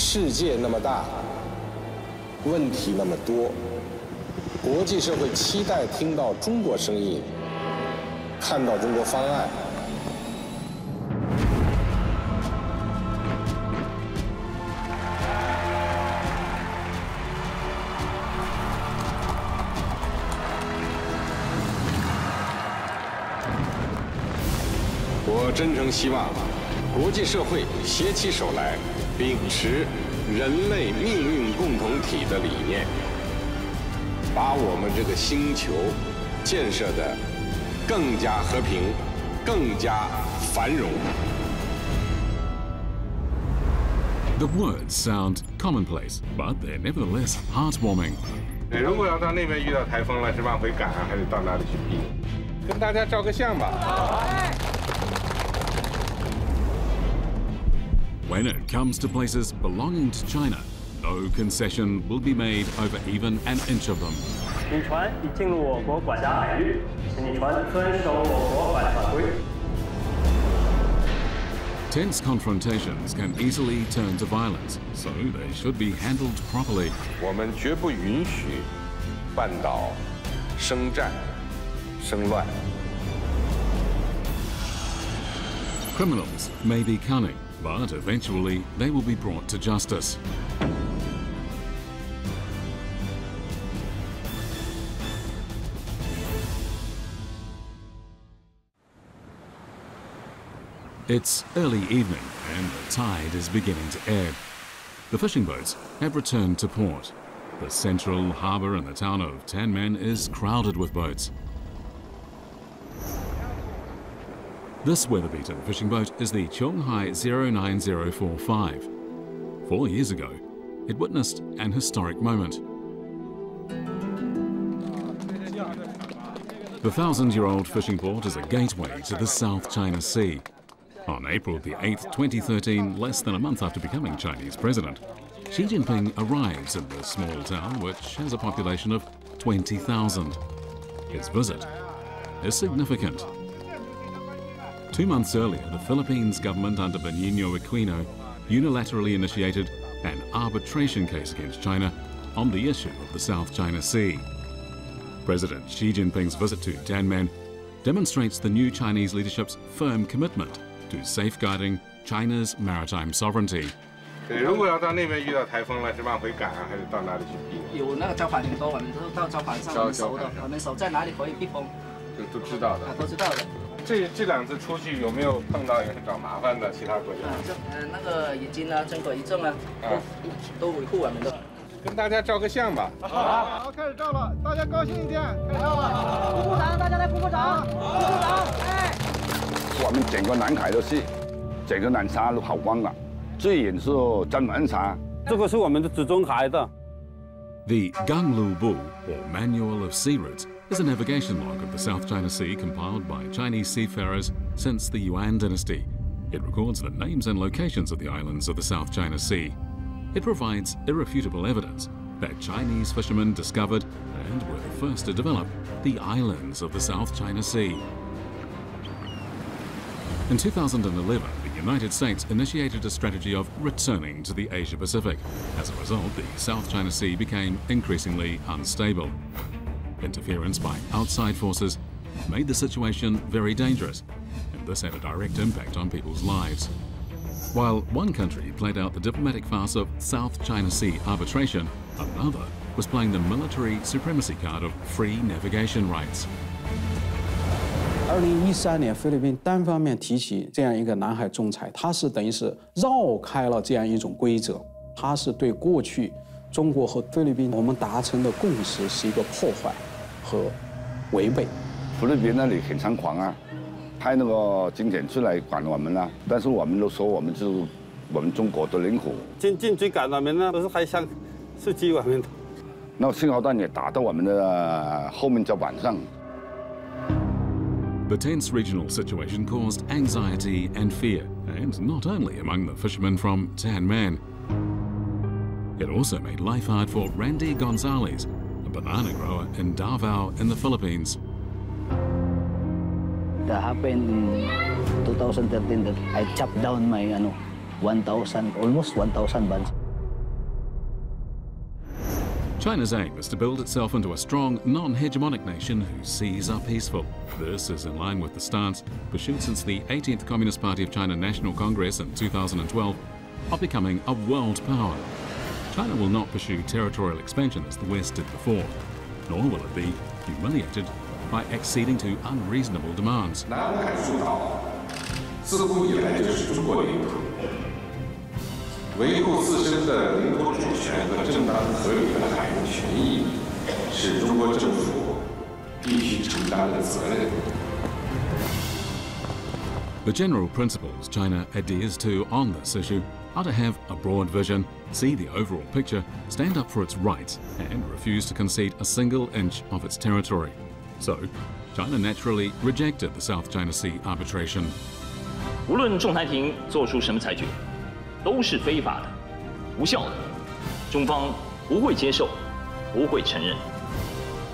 世界那么大，问题那么多，国际社会期待听到中国声音，看到中国方案。我真诚希望国际社会携起手来，秉持人类命运共同体的理念，把我们这个星球建设得更加和平，更加繁荣。 The words sound commonplace, but they're nevertheless heartwarming. 如果要到那边遇到台风了，是往回赶啊，还得到那里去避？跟大家照个相吧。 When it comes to places belonging to China, no concession will be made over even an inch of them. 你船已进入我国管辖海域，请你船遵守我国法规。 Tense confrontations can easily turn to violence, so they should be handled properly. 我们绝不允许半岛生战、生乱。 Criminals may be cunning, but eventually they will be brought to justice. It's early evening and the tide is beginning to ebb. The fishing boats have returned to port. The central harbour in the town of Tianmen is crowded with boats. This weather-beaten fishing boat is the Qionghai 09045. 4 years ago, it witnessed an historic moment. The 1,000-year-old fishing port is a gateway to the South China Sea. On April the 8th, 2013, less than a month after becoming Chinese president, Xi Jinping arrives in this small town, which has a population of 20,000. His visit is significant. 2 months earlier, the Philippines government under Benigno Aquino unilaterally initiated an arbitration case against China on the issue of the South China Sea. President Xi Jinping's visit to Tianmen demonstrates the new Chinese leadership's firm commitment to safeguarding China's maritime sovereignty. 如果要到那边遇到台风了，是往回赶啊，还得到那里去避？有那个招牌很多，我们都到招牌上我们守的，我们守在哪里可以避风，都知道的，都知道的。 这2次出去有没有碰到也是找麻烦的其他国家？那个已经啊，中国一中啊，都维护我们的。跟大家照个相吧。好，开始照了，大家高兴一点，开始照了。鼓鼓掌，大家来鼓鼓掌，鼓鼓掌，哎。我们整个南海都是，整个南沙都跑光了，最远是真门沙。这个是我们的指中海的。The Ganglu Bu, or Manual of Sea Routes, is a navigation log of the South China Sea compiled by Chinese seafarers since the Yuan dynasty. It records the names and locations of the islands of the South China Sea. It provides irrefutable evidence that Chinese fishermen discovered and were the first to develop the islands of the South China Sea. In 2011, the United States initiated a strategy of returning to the Asia-Pacific. As a result, the South China Sea became increasingly unstable. Interference by outside forces made the situation very dangerous, and this had a direct impact on people's lives. While one country played out the diplomatic farce of South China Sea arbitration, another was playing the military supremacy card of free navigation rights. 2013年，菲律宾单方面提起这样一个南海仲裁，它是等于是绕开了这样一种规则，它是对过去中国和菲律宾我们达成的共识是一个破坏和违背。菲律宾那里很猖狂啊，派那个军舰出来管我们了，但是我们都说我们就是我们中国的领土。军追赶我们呢，都是还想刺激我们。那信号弹也打到我们的后面，在晚上。 The tense regional situation caused anxiety and fear, and not only among the fishermen from Tianmen. It also made life hard for Randy Gonzalez, a banana grower in Davao in the Philippines. That happened in 2013 that I chopped down my 1,000, almost 1,000 buns. China's aim is to build itself into a strong, non-hegemonic nation whose seas are peaceful. This is in line with the stance pursued since the 18th Communist Party of China National Congress in 2012 of becoming a world power. China will not pursue territorial expansion as the West did before, nor will it be humiliated by acceding to unreasonable demands. 南海诸岛自古以来就是中国领土，维护自身的领土主权和正当合理的海洋权益，是中国政府必须承担的责任。 The general principles China adheres to on this issue are to have a broad vision, see the overall picture, stand up for its rights, and refuse to concede a single inch of its territory. So, China naturally rejected the South China Sea arbitration. 无论仲裁庭做出什么裁决，都是非法的、无效的，中方不会接受，不会承认。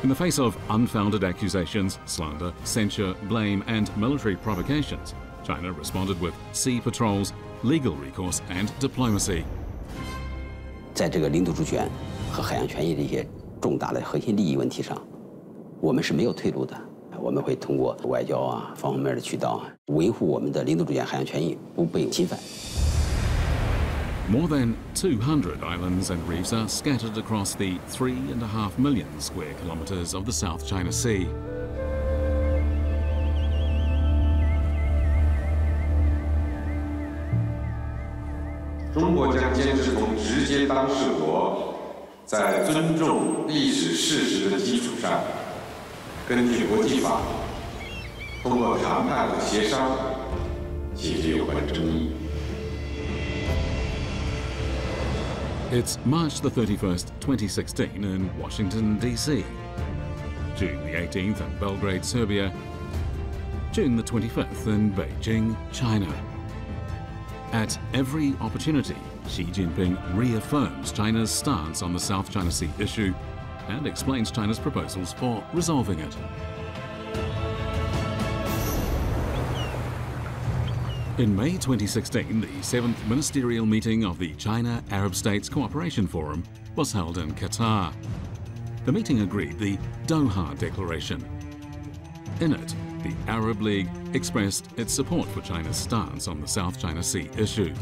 In the face of unfounded accusations, slander, censure, blame, and military provocations, China responded with sea patrols, legal recourse, and diplomacy. 在这个领土主权和海洋权益的一些重大的核心利益问题上，我们是没有退路的。我们会通过外交啊方面的渠道维护我们的领土主权、海洋权益不被侵犯。 More than 200 islands and reefs are scattered across the 3.5 million square kilometers of the South China Sea. 中国将坚持从直接当事国在尊重历史事实的基础上，根据国际法，通过谈判和协商解决有关争议。 It's March the 31st, 2016 in Washington, D.C. June the 18th in Belgrade, Serbia. June the 25th in Beijing, China. At every opportunity, Xi Jinping reaffirms China's stance on the South China Sea issue and explains China's proposals for resolving it. In May 2016, the 7th ministerial meeting of the China-Arab States Cooperation Forum was held in Qatar. The meeting agreed the Doha Declaration. In it, the Arab League expressed its support for China's stance on the South China Sea issue.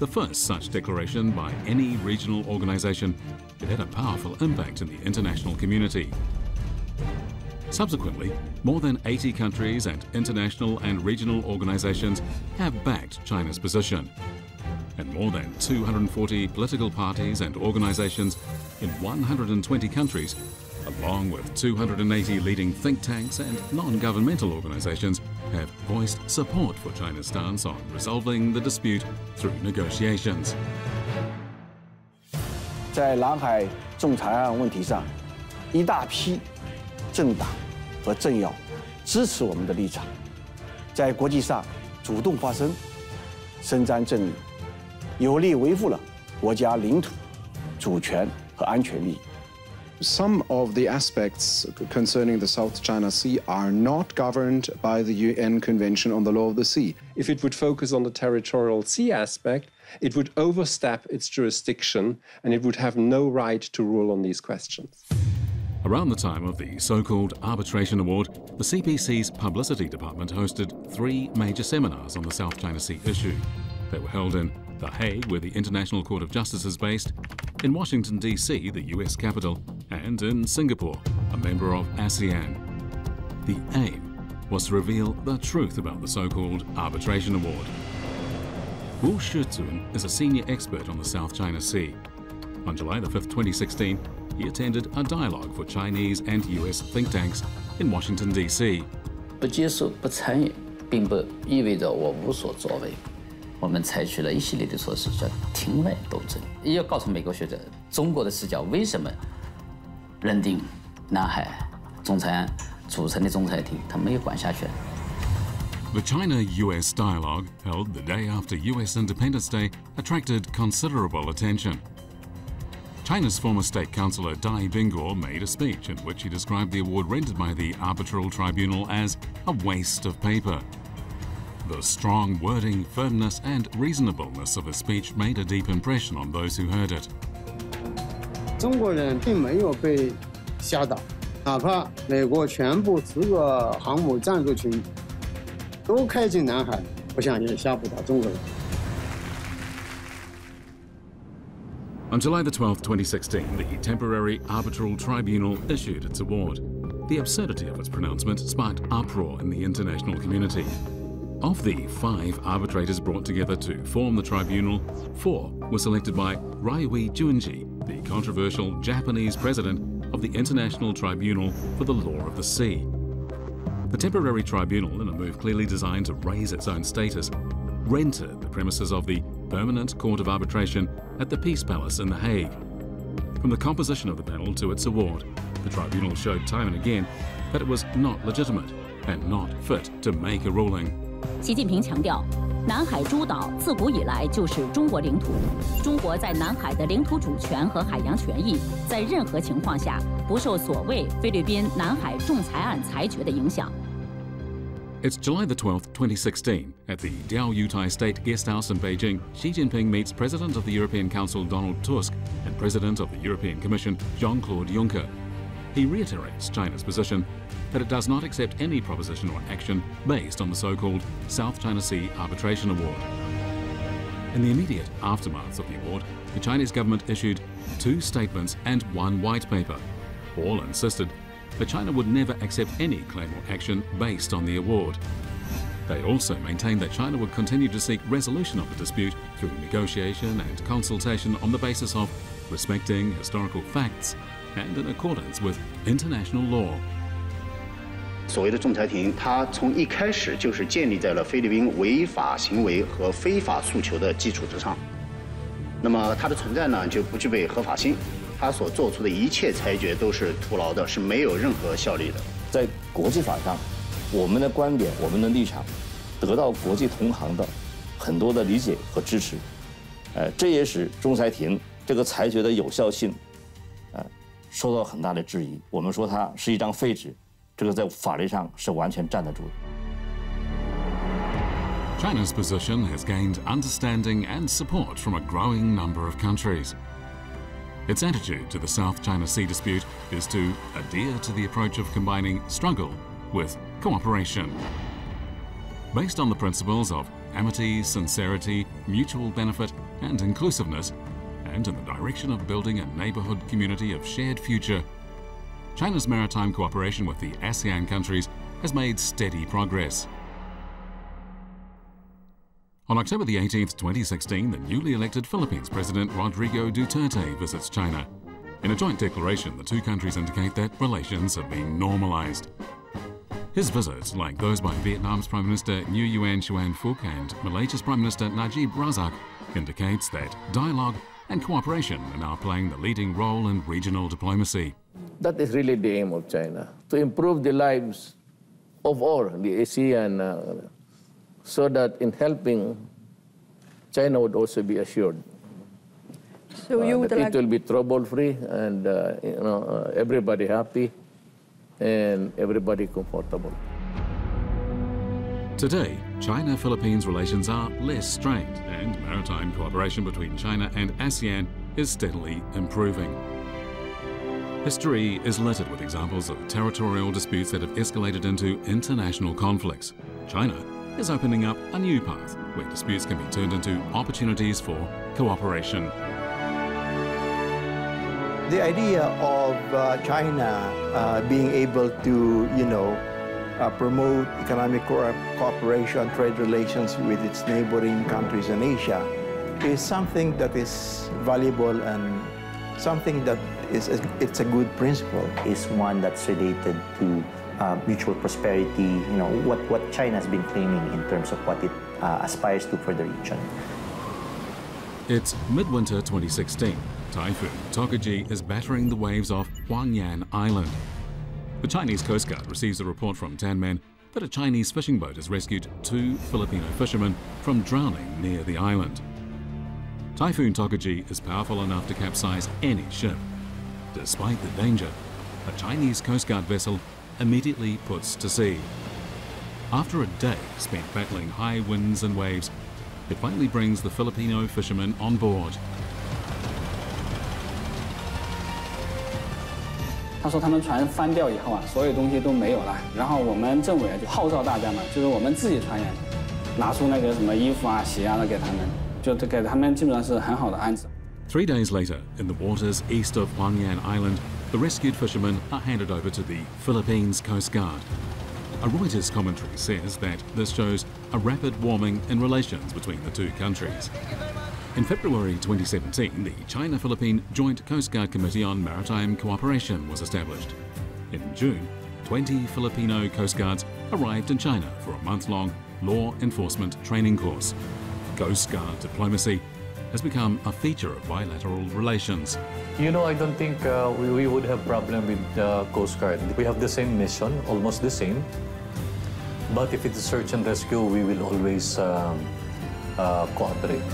The first such declaration by any regional organization, it had a powerful impact in the international community. Subsequently, more than 80 countries and international and regional organizations have backed China's position. And more than 240 political parties and organizations in 120 countries, along with 280 leading think tanks and non-governmental organizations, have voiced support for China's stance on resolving the dispute through negotiations. 在南海仲裁案问题上，一大批政党和政要支持我们的立场，在国际上主动发声，伸张正义，有力维护了国家领土主权和安全利益。 Some of the aspects concerning the South China Sea are not governed by the UN Convention on the Law of the Sea. If it would focus on the territorial sea aspect, it would overstep its jurisdiction and it would have no right to rule on these questions. Around the time of the so-called Arbitration Award, the CPC's publicity department hosted 3 major seminars on the South China Sea issue. They were held in The Hague, where the International Court of Justice is based, in Washington, D.C., the US capital, and in Singapore, a member of ASEAN. The aim was to reveal the truth about the so-called Arbitration Award. Wu Shizun is a senior expert on the South China Sea. On July the 5th, 2016, he attended a dialogue for Chinese and US think tanks in Washington, D.C. 不接受、不参与，并不意味着我无所作为。我们采取了一系列的措施，叫庭外斗争，也要告诉美国学者，中国的视角为什么认定南海仲裁案组成的仲裁庭，它没有管辖权。 The China-US dialogue, held the day after US Independence Day, attracted considerable attention. China's former state councillor Dai Bingor made a speech in which he described the award rendered by the arbitral tribunal as a waste of paper. The strong wording, firmness and reasonableness of his speech made a deep impression on those who heard it. 中国人并没有被吓倒，哪怕美国全部10个航母战斗群都开进南海，我想也吓不倒中国人。 On July the 12th, 2016, the Temporary Arbitral Tribunal issued its award. The absurdity of its pronouncement sparked uproar in the international community. Of the 5 arbitrators brought together to form the tribunal, 4 were selected by Ryui Junji, the controversial Japanese president of the International Tribunal for the Law of the Sea. The temporary tribunal, in a move clearly designed to raise its own status, rented the premises of the Permanent Court of Arbitration at the Peace Palace in The Hague. From the composition of the panel to its award, the tribunal showed time and again that it was not legitimate and not fit to make a ruling. 习近平强调，南海诸岛自古以来就是中国领土，中国在南海的领土主权和海洋权益，在任何情况下不受所谓菲律宾南海仲裁案裁决的影响。 It's July the 12th, 2016. At the Diaoyutai State Guest House in Beijing, Xi Jinping meets President of the European Council Donald Tusk and President of the European Commission Jean-Claude Juncker. He reiterates China's position that it does not accept any proposition or action based on the so-called South China Sea Arbitration Award. In the immediate aftermath of the award, the Chinese government issued 2 statements and 1 white paper. All insisted that China would never accept any claim or action based on the award. They also maintained that China would continue to seek resolution of the dispute through negotiation and consultation on the basis of respecting historical facts and in accordance with international law. 所谓的仲裁庭，它从一开始就是建立在了菲律宾违法行为和非法诉求的基础之上。那么它的存在呢，就不具备合法性。 他所做出的一切裁决都是徒劳的，是没有任何效力的。在国际法上，我们的观点、我们的立场，得到国际同行的很多的理解和支持。这也使仲裁庭这个裁决的有效性，受到很大的质疑。我们说它是一张废纸，这个在法律上是完全站得住的。 China's position has gained understanding and support from a growing number of countries. Its attitude to the South China Sea dispute is to adhere to the approach of combining struggle with cooperation. Based on the principles of amity, sincerity, mutual benefit and inclusiveness, and in the direction of building a neighbourhood community of shared future, China's maritime cooperation with the ASEAN countries has made steady progress. On October the 18th, 2016, the newly elected Philippines President Rodrigo Duterte visits China. In a joint declaration, the 2 countries indicate that relations have been normalized. His visit, like those by Vietnam's Prime Minister Nguyen Xuan Phuc and Malaysia's Prime Minister Najib Razak, indicates that dialogue and cooperation are now playing the leading role in regional diplomacy. That is really the aim of China, to improve the lives of all the ASEAN, so that in helping, China would also be assured so you would that it will be trouble-free and everybody happy and everybody comfortable. Today, China-Philippines relations are less strained and maritime cooperation between China and ASEAN is steadily improving. History is littered with examples of territorial disputes that have escalated into international conflicts. China is opening up a new path where disputes can be turned into opportunities for cooperation. The idea of China being able to, promote economic cooperation, trade relations with its neighboring countries in Asia is something that is valuable and something that it's a good principle. Is one that's related to mutual prosperity, what China has been claiming in terms of what it aspires to for the region. It's midwinter 2016. Typhoon Tokaji is battering the waves off Huangyan Island. The Chinese Coast Guard receives a report from Tanmen that a Chinese fishing boat has rescued 2 Filipino fishermen from drowning near the island. Typhoon Tokaji is powerful enough to capsize any ship. Despite the danger, a Chinese Coast Guard vessel immediately puts to sea. After a day spent battling high winds and waves, it finally brings the Filipino fishermen on board. 他说他们船翻掉以后啊，所有东西都没有了。然后我们政委就号召大家嘛，就是我们自己船员拿出那个什么衣服啊、鞋啊的给他们，就给他们基本上是很好的安置。3 days later, in the waters east of Huangyan Island, the rescued fishermen are handed over to the Philippines Coast Guard. A Reuters commentary says that this shows a rapid warming in relations between the two countries. In February 2017, the China-Philippine Joint Coast Guard Committee on Maritime Cooperation was established. In June, 20 Filipino Coast Guards arrived in China for a month-long law enforcement training course. Coast Guard diplomacy has become a feature of bilateral relations. You know, I don't think we would have problem with the Coast Guard. We have the same mission, almost the same. But if it's search and rescue, we will always cooperate.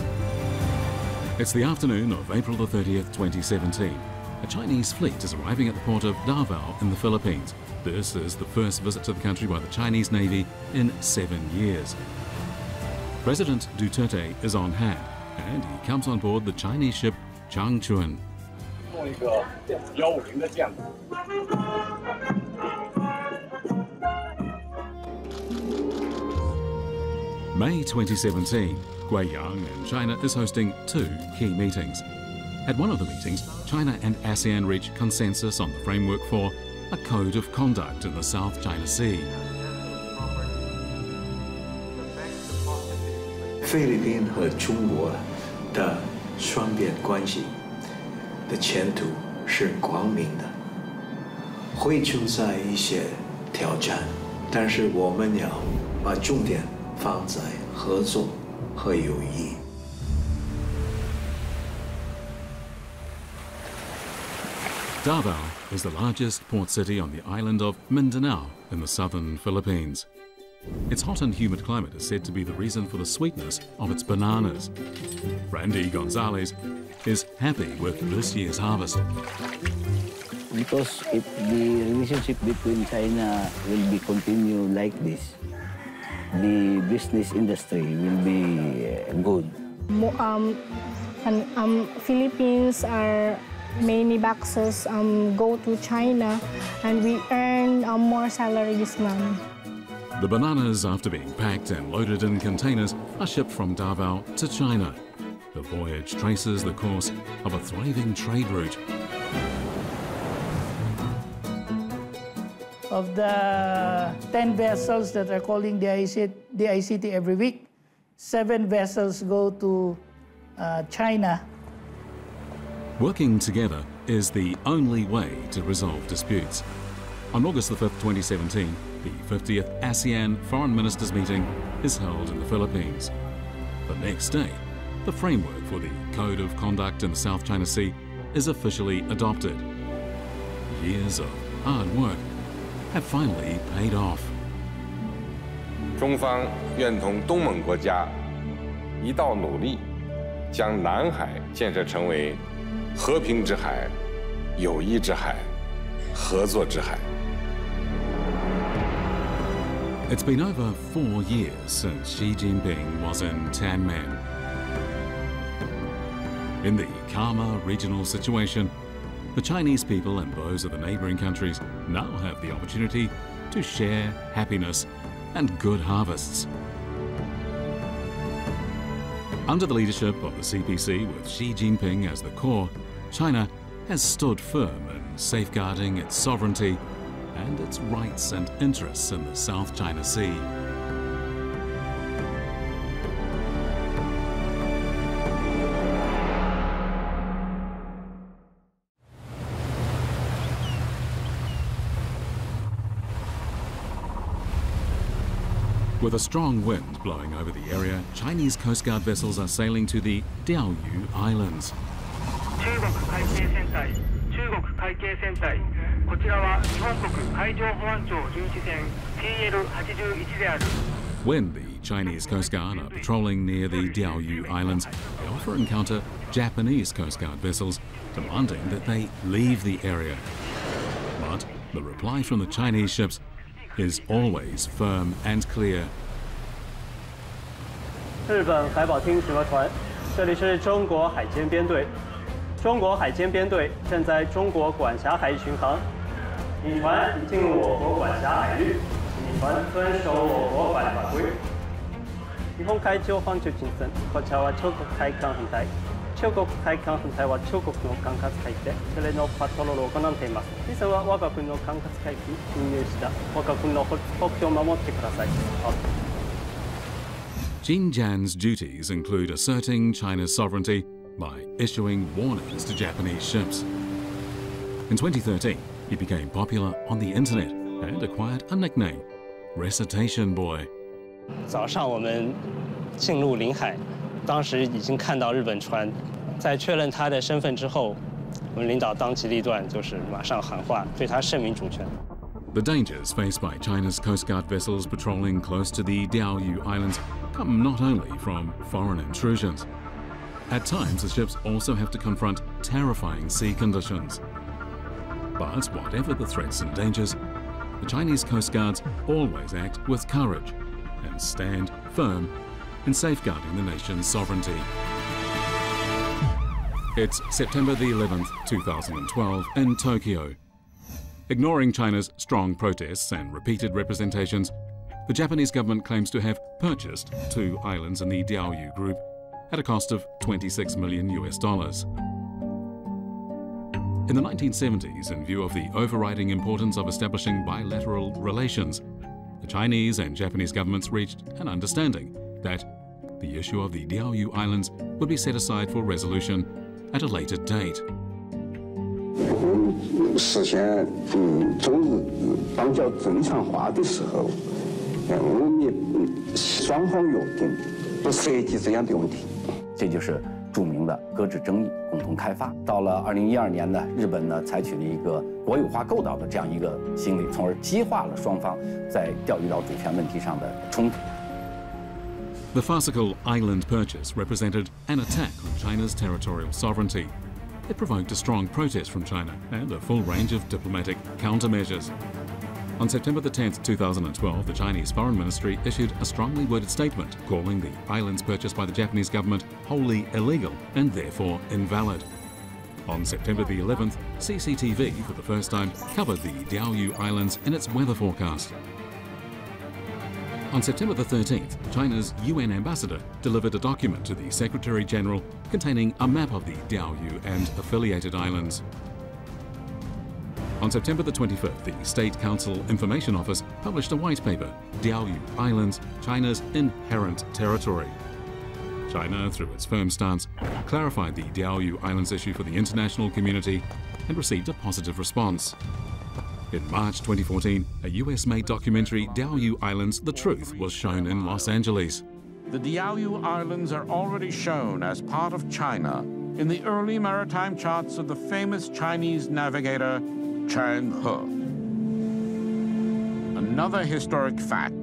It's the afternoon of April the 30th, 2017. A Chinese fleet is arriving at the port of Davao in the Philippines. This is the first visit to the country by the Chinese Navy in 7 years. President Duterte is on hand, and he comes on board the Chinese ship Changchuan. May 2017, Guiyang and China is hosting 2 key meetings. At one of the meetings, China and ASEAN reach consensus on the framework for a code of conduct in the South China Sea. 菲律宾和中国的双边关系的前途是光明的，会存在一些挑战，但是我们要把重点放在合作和友谊。Davao is the largest port city on the island of Mindanao in the southern Philippines. Its hot and humid climate is said to be the reason for the sweetness of its bananas. Randy Gonzalez is happy with this year's harvest. Because if the relationship between China will be continue like this, the business industry will be good. Philippines are many boxes go to China, and we earn more salary this month. The bananas, after being packed and loaded in containers, are shipped from Davao to China. The voyage traces the course of a thriving trade route. Of the 10 vessels that are calling the ICT every week, 7 vessels go to China. Working together is the only way to resolve disputes. On August the 5th, 2017, the 50th ASEAN Foreign Ministers meeting is held in the Philippines. The next day, the framework for the Code of Conduct in the South China Sea is officially adopted. Years of hard work have finally paid off. 中方愿同东盟国家一道努力，将南海建设成为和平之海、友谊之海、合作之海。 It's been over 4 years since Xi Jinping was in Tianmen. In the calmer regional situation, the Chinese people and those of the neighboring countries now have the opportunity to share happiness and good harvests. Under the leadership of the CPC, with Xi Jinping as the core, China has stood firm in safeguarding its sovereignty and its rights and interests in the South China Sea. With a strong wind blowing over the area, Chinese Coast Guard vessels are sailing to the Diaoyu Islands. 中国海警船隊、こちらは日本国海上保安庁巡視船 TL81 である。 When the Chinese Coast Guard are patrolling near the Diaoyu Islands, they often encounter Japanese Coast Guard vessels demanding that they leave the area. But the reply from the Chinese ships is always firm and clear. 日本海保厅巡逻船，这里是中国海监编队。中国海监编队正在中国管辖海域巡航，引船已进入我国管辖海域，引船遵守我国法规。日本海上保安庁審査、こちらは中国海艦船隊。中国海艦船隊は中国の管轄海域でそれのパトロールを行っています。ですが我が国の管轄海域に侵入した我が国の国境を守ってください。Xinjiang's duties include asserting China's sovereignty by issuing warnings to Japanese ships. In 2013, he became popular on the internet and acquired a nickname, Recitation Boy. 早上我们进入领海，当时已经看到日本船，在确认他的身份之后，我们领导当机立断，就是马上喊话，对他声明主权。 The dangers faced by China's Coast Guard vessels patrolling close to the Diaoyu Islands come not only from foreign intrusions. At times, the ships also have to confront terrifying sea conditions. But whatever the threats and dangers, the Chinese Coast Guards always act with courage and stand firm in safeguarding the nation's sovereignty. It's September the 11th, 2012 in Tokyo. Ignoring China's strong protests and repeated representations, the Japanese government claims to have purchased 2 islands in the Diaoyu group at a cost of $26 million. In the 1970s, in view of the overriding importance of establishing bilateral relations, the Chinese and Japanese governments reached an understanding that the issue of the Diaoyu Islands would be set aside for resolution at a later date. 实现中日邦交正常化的时候，我们也双方约定不涉及这样的问题。这就是著名的搁置争议，共同开发。到了2012年呢，日本呢采取了一个国有化构岛的这样一个行为，从而激化了双方在钓鱼岛主权问题上的冲突。 The farcical island purchase represented an attack on China's territorial sovereignty. It provoked a strong protest from China and a full range of diplomatic countermeasures. On September the 10th, 2012, the Chinese Foreign Ministry issued a strongly worded statement calling the islands purchased by the Japanese government wholly illegal and therefore invalid. On September the 11th, CCTV for the first time covered the Diaoyu Islands in its weather forecast. On September the 13th, China's UN ambassador delivered a document to the Secretary General containing a map of the Diaoyu and affiliated islands. On September the 25th, the State Council Information Office published a white paper, Diaoyu Islands, China's Inherent Territory. China, through its firm stance, clarified the Diaoyu Islands issue for the international community and received a positive response. In March 2014, a US-made documentary, Diaoyu Islands: The Truth, was shown in Los Angeles. The Diaoyu Islands are already shown as part of China in the early maritime charts of the famous Chinese navigator Cheng He. Another historic fact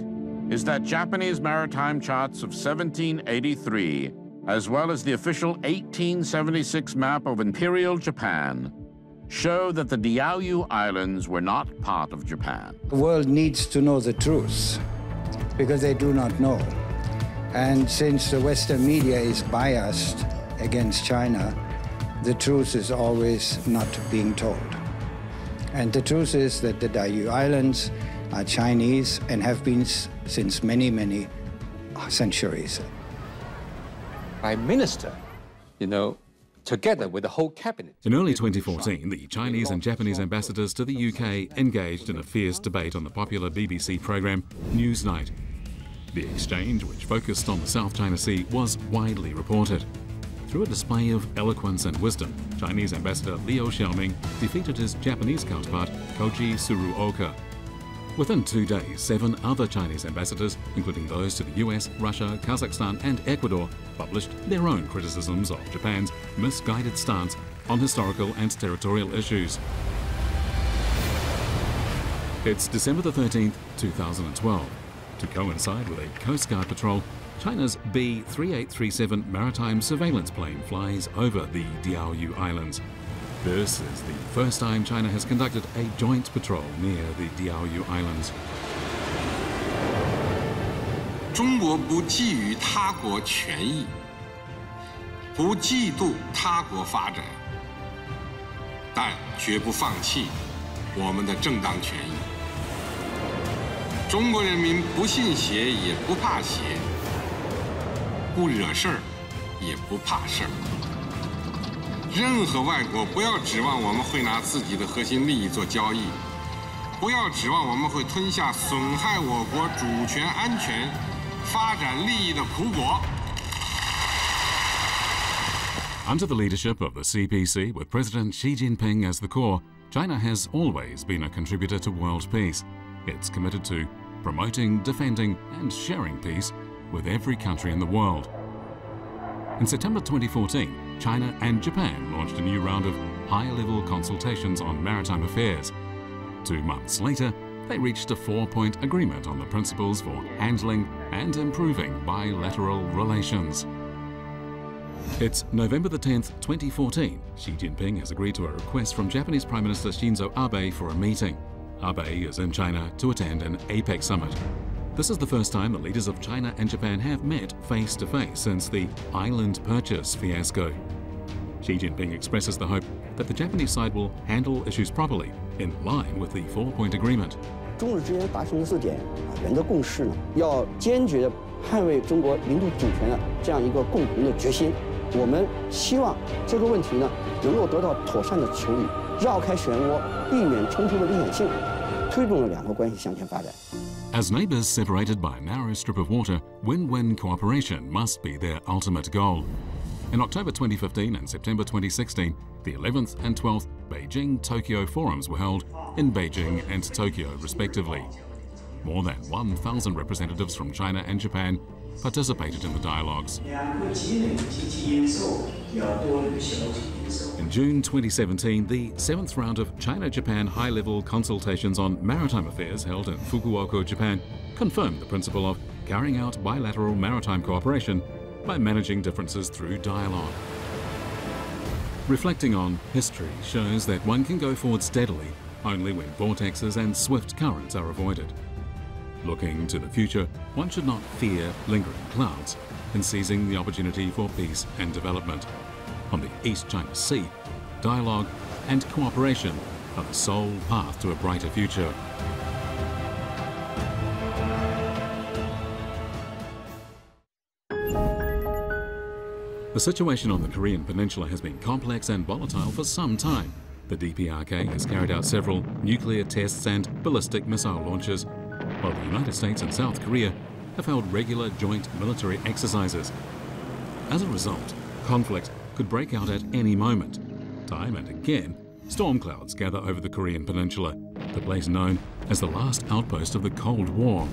is that Japanese maritime charts of 1783, as well as the official 1876 map of Imperial Japan, show that the Diaoyu Islands were not part of Japan. The world needs to know the truth because they do not know. And since the Western media is biased against China, the truth is always not being told. And the truth is that the Diaoyu Islands are Chinese and have been since many, many centuries. Prime Minister, together with the whole cabinet. In early 2014, the Chinese and Japanese ambassadors to the UK engaged in a fierce debate on the popular BBC programme Newsnight. The exchange, which focused on the South China Sea, was widely reported. Through a display of eloquence and wisdom, Chinese Ambassador Liu Xiaoming defeated his Japanese counterpart Koji Tsuruoka. Within 2 days, 7 other Chinese ambassadors, including those to the US, Russia, Kazakhstan and Ecuador, published their own criticisms of Japan's misguided stance on historical and territorial issues. It's December the 13th, 2012. To coincide with a Coast Guard patrol, China's B-3837 maritime surveillance plane flies over the Diaoyu Islands. This is the first time China has conducted a joint patrol near the Diaoyu Islands. 中国不觊觎他国权益，不嫉妒他国发展，但绝不放弃我们的正当权益。中国人民不信邪也不怕邪，不惹事儿也不怕事儿。任何外国不要指望我们会拿自己的核心利益做交易，不要指望我们会吞下损害我国主权、安全、发展利益的苦果。 Under the leadership of the CPC, with President Xi Jinping as the core, China has always been a contributor to world peace. It's committed to promoting, defending and sharing peace with every country in the world. In September 2014, China and Japan launched a new round of high-level consultations on maritime affairs. 2 months later, they reached a 4-point agreement on the principles for handling and improving bilateral relations. It's November the 10th, 2014. Xi Jinping has agreed to a request from Japanese Prime Minister Shinzo Abe for a meeting. Abe is in China to attend an APEC summit. This is the first time the leaders of China and Japan have met face-to-face since the island purchase fiasco. Xi Jinping expresses the hope that the Japanese side will handle issues properly, in line with the 4-point agreement. 中日之间达成4点原则共识呢，要坚决捍卫中国领土主权的这样一个共同的决心。我们希望这个问题呢能够得到妥善的处理，绕开漩涡，避免冲突的危险性，推动了两国关系向前发展。 As neighbours separated by a narrow strip of water, win-win cooperation must be their ultimate goal. In October 2015 and September 2016, the 11th and 12th Beijing-Tokyo forums were held in Beijing and Tokyo, respectively. More than 1,000 representatives from China and Japan participated in the dialogues. In June 2017, the 7th round of China-Japan high-level consultations on maritime affairs held in Fukuoka, Japan, confirmed the principle of carrying out bilateral maritime cooperation by managing differences through dialogue. Reflecting on history shows that one can go forward steadily only when vortexes and swift currents are avoided. Looking to the future, one should not fear lingering clouds in seizing the opportunity for peace and development. On the East China Sea, dialogue and cooperation are the sole path to a brighter future. The situation on the Korean Peninsula has been complex and volatile for some time. The DPRK has carried out several nuclear tests and ballistic missile launches, while the United States and South Korea have held regular joint military exercises. As a result, conflict could break out at any moment. Time and again, storm clouds gather over the Korean Peninsula, the place known as the last outpost of the Cold War.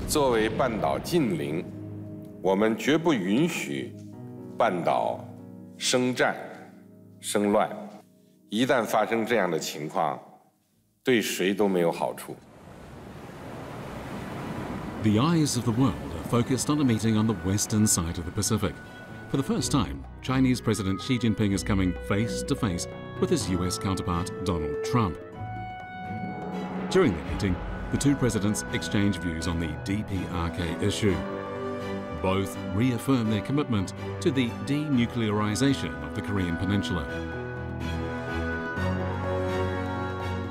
作为半岛近邻，我们绝不允许半岛生战、生乱。一旦发生这样的情况，对谁都没有好处。 The eyes of the world are focused on a meeting on the western side of the Pacific. For the first time, Chinese President Xi Jinping is coming face-to-face with his US counterpart, Donald Trump. During the meeting, the two presidents exchange views on the DPRK issue. Both reaffirm their commitment to the denuclearization of the Korean Peninsula.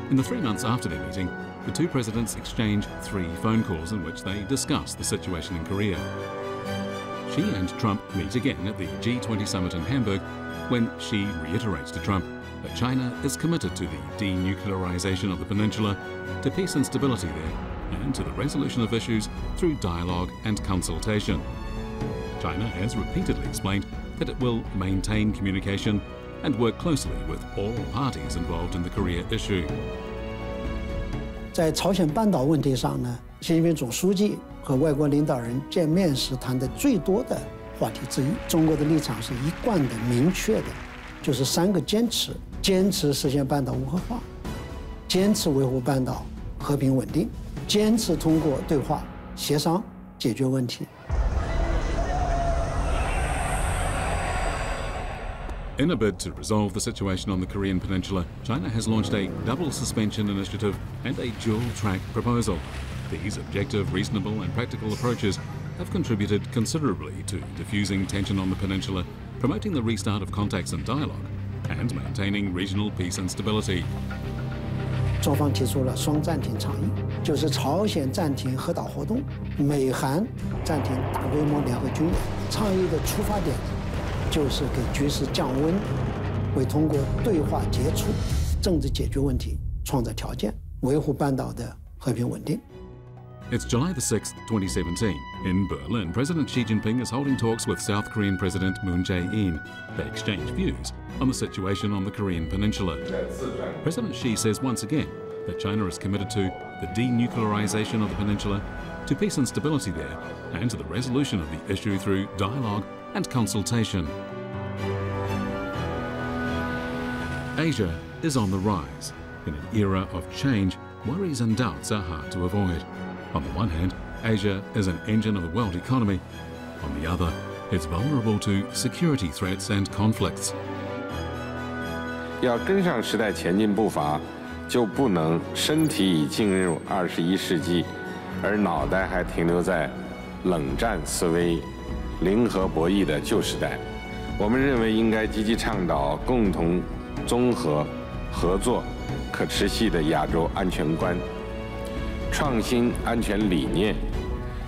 In the 3 months after their meeting, the two presidents exchange 3 phone calls in which they discuss the situation in Korea. Xi and Trump meet again at the G20 summit in Hamburg, when Xi reiterates to Trump that China is committed to the denuclearization of the peninsula, to peace and stability there, and to the resolution of issues through dialogue and consultation. China has repeatedly explained that it will maintain communication and work closely with all parties involved in the Korea issue. 在朝鲜半岛问题上呢，习近平总书记和外国领导人见面时谈的最多的话题之一。中国的立场是一贯的、明确的，就是3个坚持：坚持实现半岛无核化，坚持维护半岛和平稳定，坚持通过对话协商解决问题。 In a bid to resolve the situation on the Korean Peninsula, China has launched a double suspension initiative and a dual-track proposal. These objective, reasonable and practical approaches have contributed considerably to diffusing tension on the peninsula, promoting the restart of contacts and dialogue, and maintaining regional peace and stability. 中方提出了双暂停倡议，就是朝鲜暂停核导活动，美韩暂停大规模联合军演。倡议的出发点就是给局势降温，为通过对话接触、政治解决问题创造条件，维护半岛的和平稳定。 It's July the 6th, 2017. In Berlin, President Xi Jinping is holding talks with South Korean President Moon Jae-in. They exchange views on the situation on the Korean peninsula. President Xi says once again that China is committed to the denuclearization of the peninsula, to peace and stability there, and to the resolution of the issue through dialogue and consultation. Asia is on the rise. In an era of change, worries and doubts are hard to avoid. On the one hand, Asia is an engine of the world economy. On the other, it's vulnerable to security threats and conflicts. 要跟上时代前进步伐，就不能身体已进入21世纪，而脑袋还停留在冷战思维、零和博弈的旧时代。我们认为应该积极倡导共同、综合、合作、可持续的亚洲安全观。 创新安全理念，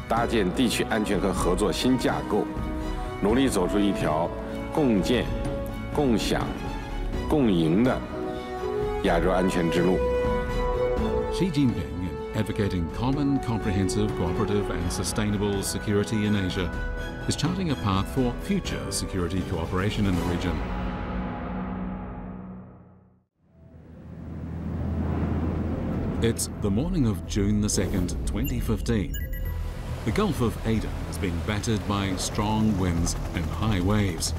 搭建地区安全和合作新架构，努力走出一条共建、共享、共赢的亚洲安全之路。 Xi Jinping, in advocating common, comprehensive, cooperative and sustainable security in Asia, is charting a path for future security cooperation in the region. It's the morning of June the 2nd, 2015. The Gulf of Aden is being battered by strong winds and high waves.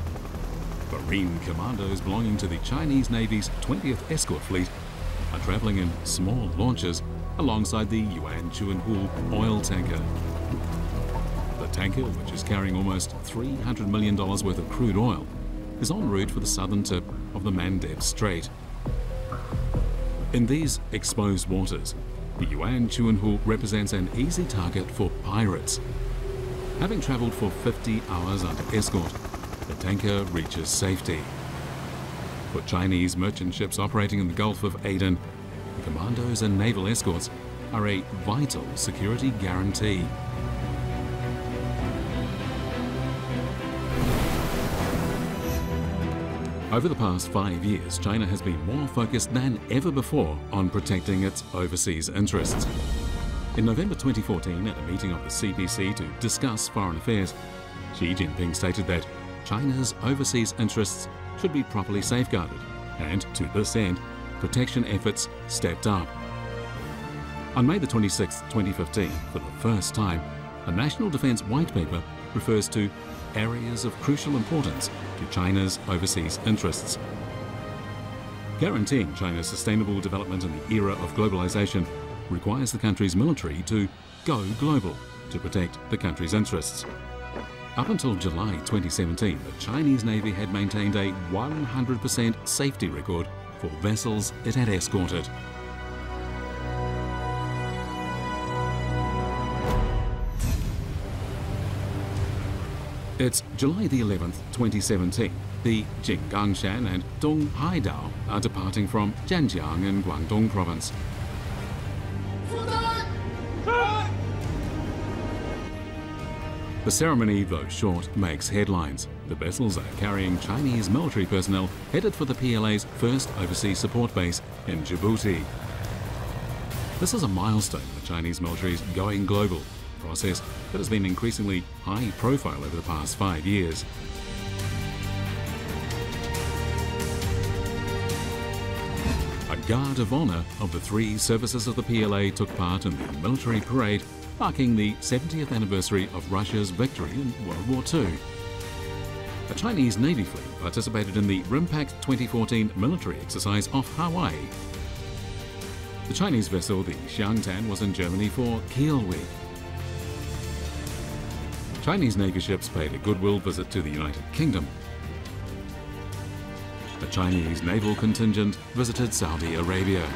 Marine commandos belonging to the Chinese Navy's 20th Escort Fleet are travelling in small launches alongside the Yuan Chuanhu oil tanker. The tanker, which is carrying almost $300 million worth of crude oil, is en route for the southern tip of the Maldives Strait. In these exposed waters, the Yuan Chuanhu represents an easy target for pirates. Having travelled for 50 hours under escort, the tanker reaches safety. For Chinese merchant ships operating in the Gulf of Aden, the commandos and naval escorts are a vital security guarantee. Over the past 5 years, China has been more focused than ever before on protecting its overseas interests. In November 2014, at a meeting of the CPC to discuss foreign affairs, Xi Jinping stated that China's overseas interests should be properly safeguarded, and to this end, protection efforts stepped up. On May the 26th, 2015, for the first time, a National Defence White Paper refers to areas of crucial importance to China's overseas interests. Guaranteeing China's sustainable development in the era of globalization requires the country's military to go global to protect the country's interests. Up until July 2017, the Chinese Navy had maintained a 100% safety record for vessels it had escorted. It's July the 11th, 2017. The Jinggangshan and Donghaidao are departing from Zhanjiang in Guangdong province. The ceremony, though short, makes headlines. The vessels are carrying Chinese military personnel headed for the PLA's first overseas support base in Djibouti. This is a milestone in the Chinese military's going global process that has been increasingly high profile over the past 5 years. A guard of honour of the 3 services of the PLA took part in the military parade marking the 70th anniversary of Russia's victory in World War II. A Chinese Navy fleet participated in the RIMPAC 2014 military exercise off Hawaii. The Chinese vessel, the Xiangtan, was in Germany for Kiel Week. Chinese Navy ships paid a goodwill visit to the United Kingdom. The Chinese naval contingent visited Saudi Arabia.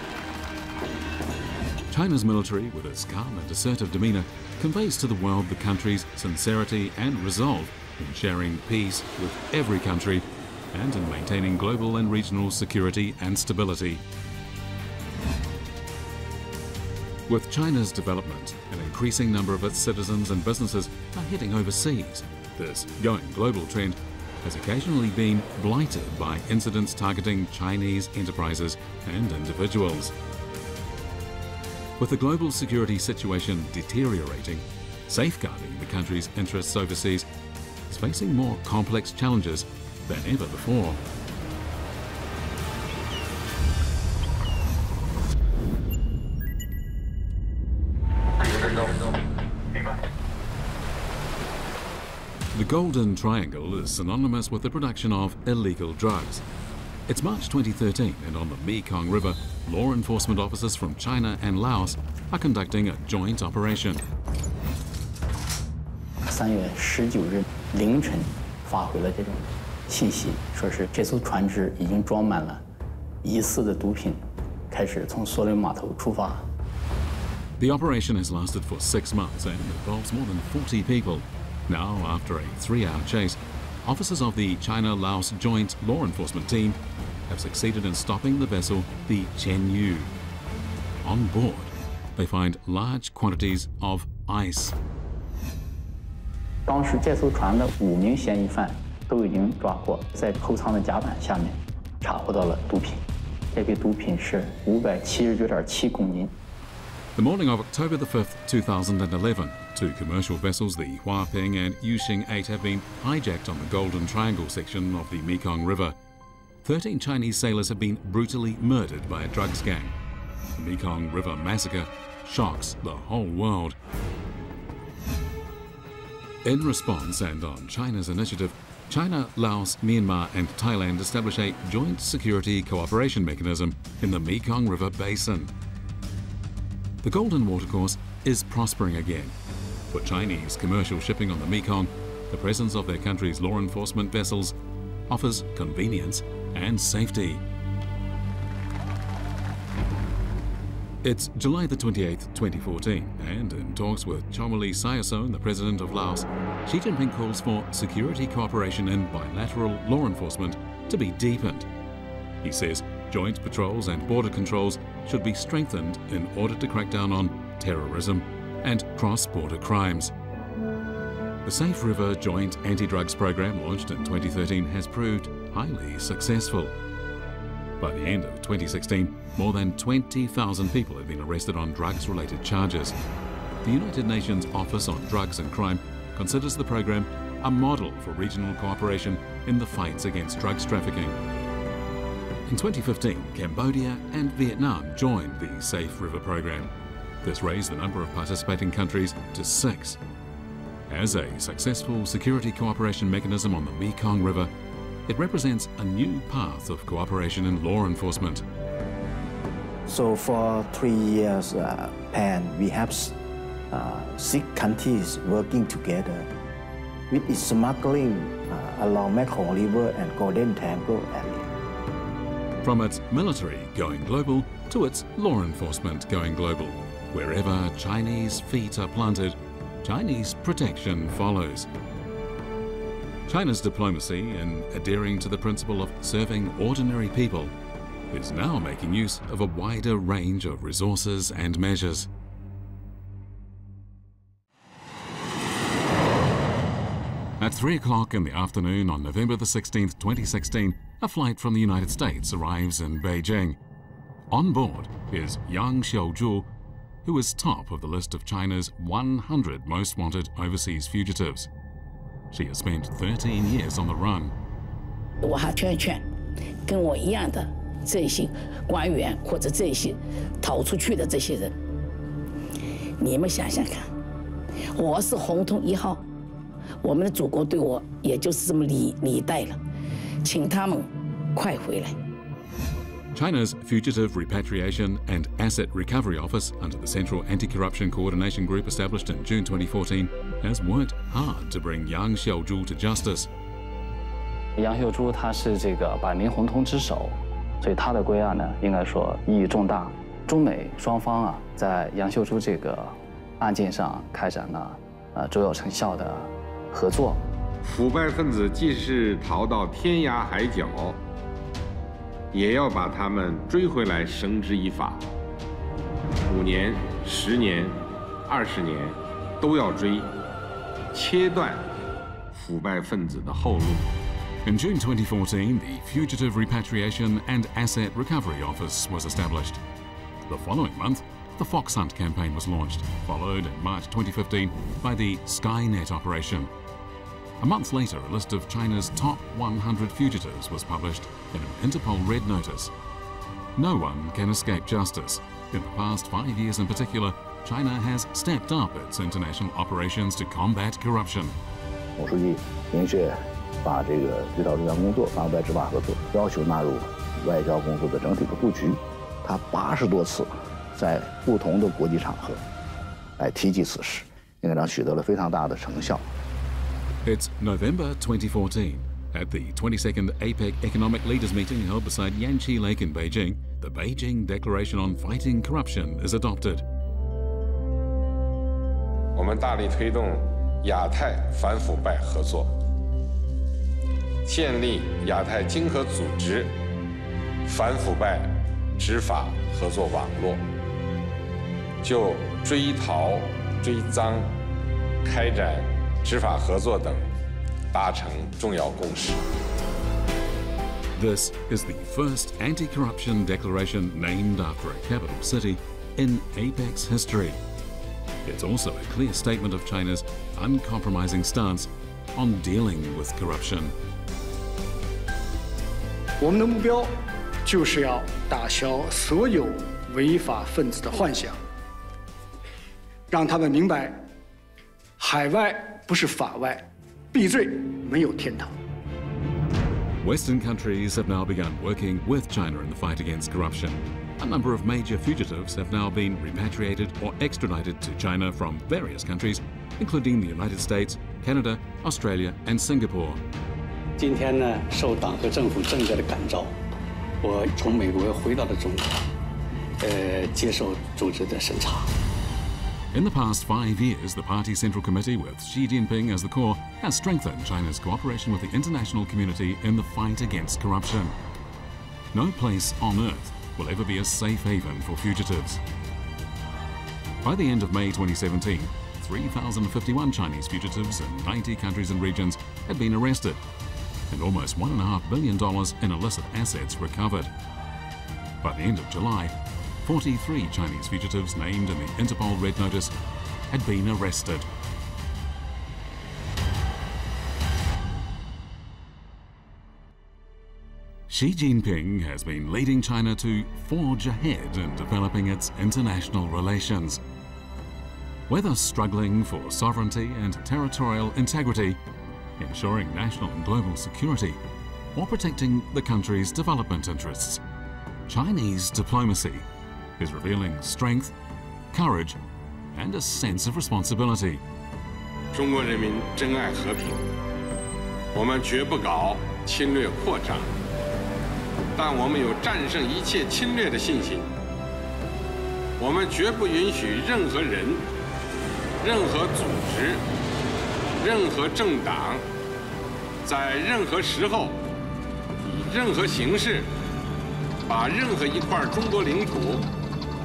China's military, with its calm and assertive demeanour, conveys to the world the country's sincerity and resolve in sharing peace with every country and in maintaining global and regional security and stability. With China's development, an increasing number of its citizens and businesses are heading overseas. This going global trend has occasionally been blighted by incidents targeting Chinese enterprises and individuals. With the global security situation deteriorating, safeguarding the country's interests overseas is facing more complex challenges than ever before. The Golden Triangle is synonymous with the production of illegal drugs. It's March 2013, and on the Mekong River, law enforcement officers from China and Laos are conducting a joint operation. 3月19日凌晨发回了这种信息，说是这艘船只已经装满了疑似的毒品，开始从索林码头出发。The operation has lasted for 6 months and involves more than 40 people. Now, after a 3-hour chase, officers of the China-Laos Joint Law Enforcement Team have succeeded in stopping the vessel, the Qianyu. On board, they find large quantities of ice. 当时这艘船的5名嫌疑犯都已经抓获，在后舱的甲板下面查获到了毒品，这批毒品是579.7公斤。 The morning of October the 5th, 2011, 2 commercial vessels, the Huaping and Yuxing 8, have been hijacked on the Golden Triangle section of the Mekong River. 13 Chinese sailors have been brutally murdered by a drugs gang. The Mekong River massacre shocks the whole world. In response, and on China's initiative, China, Laos, Myanmar and Thailand establish a joint security cooperation mechanism in the Mekong River basin. The Golden Watercourse is prospering again. For Chinese commercial shipping on the Mekong, the presence of their country's law enforcement vessels offers convenience and safety. It's July the 28th, 2014, and in talks with Chomoli Sayason, the president of Laos, Xi Jinping calls for security cooperation in bilateral law enforcement to be deepened. He says joint patrols and border controls should be strengthened in order to crack down on terrorism and cross-border crimes. The Safe River Joint Anti-Drugs Program, launched in 2013, has proved highly successful. By the end of 2016, more than 20,000 people have been arrested on drugs-related charges. The United Nations Office on Drugs and Crime considers the program a model for regional cooperation in the fights against drugs trafficking. In 2015, Cambodia and Vietnam joined the Safe River program. This raised the number of participating countries to 6. As a successful security cooperation mechanism on the Mekong River, it represents a new path of cooperation in law enforcement. So for 3 years plan, we have 6 countries working together with its smuggling along Mekong River and Golden Triangle area. From its military going global to its law enforcement going global, wherever Chinese feet are planted, Chinese protection follows. China's diplomacy in adhering to the principle of serving ordinary people is now making use of a wider range of resources and measures. At 3 o'clock in the afternoon on November the 16th, 2016, a flight from the United States arrives in Beijing. On board is Yang Xiaozhu, who is top of the list of China's 100 most wanted overseas fugitives. She has spent 13 years on the run. 我还劝跟我一样的这些官员或者这些逃出去的这些人，你们想想看，我是红通1号，我们的祖国对我也就是这么礼待了，请他们快回来。 China's Fugitive Repatriation and Asset Recovery Office, under the Central Anti-Corruption Coordination Group established in June 2014, has worked hard to bring Yang Xiaozhu to justice. 杨秀珠他是这个百名红通之首，所以他的归案呢，应该说意义重大。中美双方啊，在杨秀珠这个案件上开展了卓有成效的合作。腐败分子即使逃到天涯海角，也要把他们追回来，绳之以法。5年10年、20年都要追，切断腐败分子的后路。In June 2014, the Fugitive Repatriation and Asset Recovery Office was established. The following month, the Fox Hunt campaign was launched, followed in March 2015 by the Skynet operation. A month later, a list of China's top 100 fugitives was published in an Interpol Red Notice. No one can escape justice. In the past 5 years in particular, China has stepped up its international operations to combat corruption. 董书记明确把这个对岛治安工作、反腐败执法合作要求纳入外交工作的整体的布局。他80多次在不同的国际场合来提及此事，应该讲取得了非常大的成效。It's November 2014. At the 22nd APEC Economic Leaders Meeting held beside Yanqi Lake in Beijing, the Beijing Declaration on Fighting Corruption is adopted. 我们大力推动亚太反腐败合作，建立亚太经合组织反腐败执法合作网络，就追逃、追赃、开展执法合作等达成重要共识。This is the first anti-corruption declaration named after a capital city in APEC's history. It's also a clear statement of China's uncompromising stance on dealing with corruption. 我们的目标就是要打消所有违法分子的幻想，让他们明白，海外不是法外，闭罪没有天堂。 Western countries have now begun working with China in the fight against corruption. A number of major fugitives have now been repatriated or extradited to China from various countries, including the United States, Canada, Australia, and Singapore. 今天呢，受党和政府政策的感召，我从美国回到了中国，接受组织的审查。 In the past 5 years, the party's Central Committee, with Xi Jinping as the core, has strengthened China's cooperation with the international community in the fight against corruption. No place on earth will ever be a safe haven for fugitives. By the end of May 2017, 3,051 Chinese fugitives in 90 countries and regions had been arrested, and almost $1.5 billion in illicit assets recovered. By the end of July, 43 Chinese fugitives named in the Interpol Red Notice had been arrested. Xi Jinping has been leading China to forge ahead in developing its international relations. Whether struggling for sovereignty and territorial integrity, ensuring national and global security, or protecting the country's development interests, Chinese diplomacy is revealing strength, courage, and a sense of responsibility. 中国人民珍爱和平，我们绝不搞侵略扩张，但我们有战胜一切侵略的信心。我们绝不允许任何人、任何组织、任何政党，在任何时候、以任何形式，把任何一块中国领土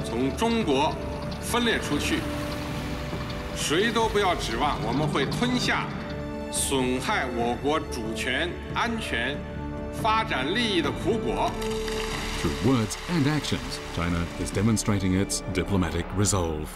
从中国分裂出去，谁都不要指望我们会吞下损害我国主权、安全、发展利益的苦果。Through words and actions, China is demonstrating its diplomatic resolve.